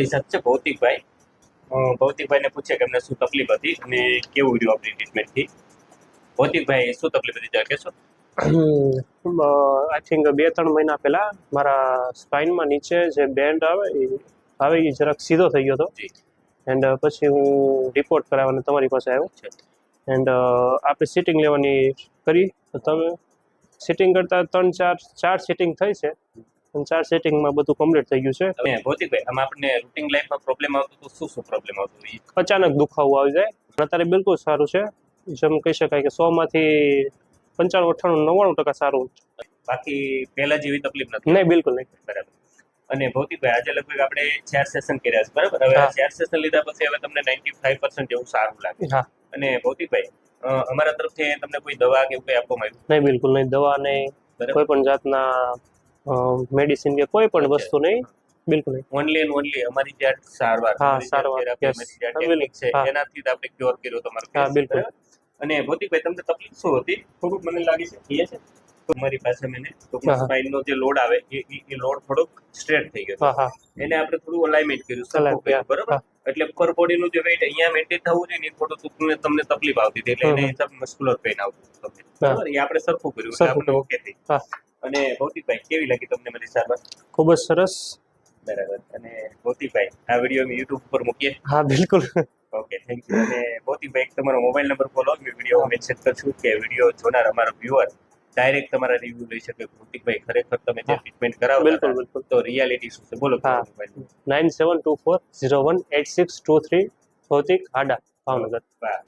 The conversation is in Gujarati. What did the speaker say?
આપણી સાથે છે ભૌતિકભાઈ. ભૌતિકભાઈને પૂછે કે એમને શું તકલીફ હતી અને કેવું રહ્યું આપણી ટ્રીટમેન્ટથી. ભૌતિકભાઈ શું તકલીફ હતી જરા કહેશો? આઈ થિંક 2-3 મહિના પહેલા મારા સ્પાઇનમાં નીચે જે બેન્ડ આવે એ જરાક સીધો થઈ ગયો હતો. જી. એન્ડ પછી હું રિપોર્ટ કરાવવાનો તમારી પાસે આવ્યો છે. એન્ડ આપણે સિટિંગ લેવાની કરી તો તમે સિટિંગ કરતાં 3-4 સિટિંગ થઈ છે અને 4 સિટિંગમાં બધું કમ્પ્લીટ થઈ ગયું છે. તમે ભૌતિકભાઈ આમાં આપણને રૂટિન લાઈફમાં પ્રોબ્લેમ આવતો તો શું પ્રોબ્લેમ આવતો? અચાનક દુખાવો આવી જાય. અત્યારે બિલકુલ સારું છે. જેમ કહી શકાય કે 100માંથી 95-98-99% સારું. બાકી પહેલા જેવી તકલીફ નથી? નહીં, બિલકુલ નહીં. બરાબર. અને ભૌતિકભાઈ આજે લગભગ આપણે 4 સેશન કર્યા છે, બરાબર? હવે 4 સેશન લીધા પછી હવે તમને 95% જેવું સારું લાગે. હા. અને ભૌતિકભાઈ અમારા તરફથી તમને કોઈ દવા કે એવું કંઈ આપવામાં આવ્યું? નહીં, બિલકુલ નહીં. દવા નહીં, કોઈ પણ જાતના મેડિસિન કે કોઈ પણ વસ્તુ નહીં, બિલકુલ નહીં. ઓનલી એન્ડ ઓનલી અમારી જે સારવાર, ટેકનિક છે એનાથી જ આપણે ક્યોર કર્યો તમારો કેસ. હા, બિલકુલ. અને ભૌતિકભાઈ તમને તકલીફ શું હતી? થોડુંક મને લાગે છે તો મારી પાસે સ્પાઇનનો જે લોડ આવે એ લોડ થોડોક સ્ટ્રેટ થઈ ગયો. એને આપણે થોડું અલાઇનમેન્ટ કર્યું, સરખું કર્યું, બરાબર? એટલે ઉપર બોડીનું જે વેઇટ અહીંયા મેન્ટેન થવું જોઈએ ને થોડું તમને તકલીફ આવતી હતી, એટલે એને હિસાબ મસ્ક્યુલર પેઇન આવતું હતું, બરાબર? એ આપણે સરખું કર્યું એટલે આપણે ઓકે થઈ. અને ભૌતિકભાઈ કેવી લાગી તમને મારી સારવાર? ખૂબ જ સરસ. બરાબર. અને ભૌતિકભાઈ આ વિડીયો અમે યુટ્યુબ ઉપર મૂકીએ? હા, બિલકુલ. Okay, thank you. અને ભૌતિકભાઈ તમારો મોબાઈલ નંબર બોલો, મેં વિડીયો મેન્શન કરશું કે વિડીયો જોનાર અમારો વ્યુઅર ડાયરેક્ટ તમારા રિવ્યુ લઈ શકે. ભૌતિકભાઈ ખરેખર તમે જે ટ્રીટમેન્ટ કરાવો બિલકુલ, બિલકુલ. તો રિયાલિટી શું છે બોલો? 9724018623 ભૌતિક હાડા, ભાવનગર. વાહ.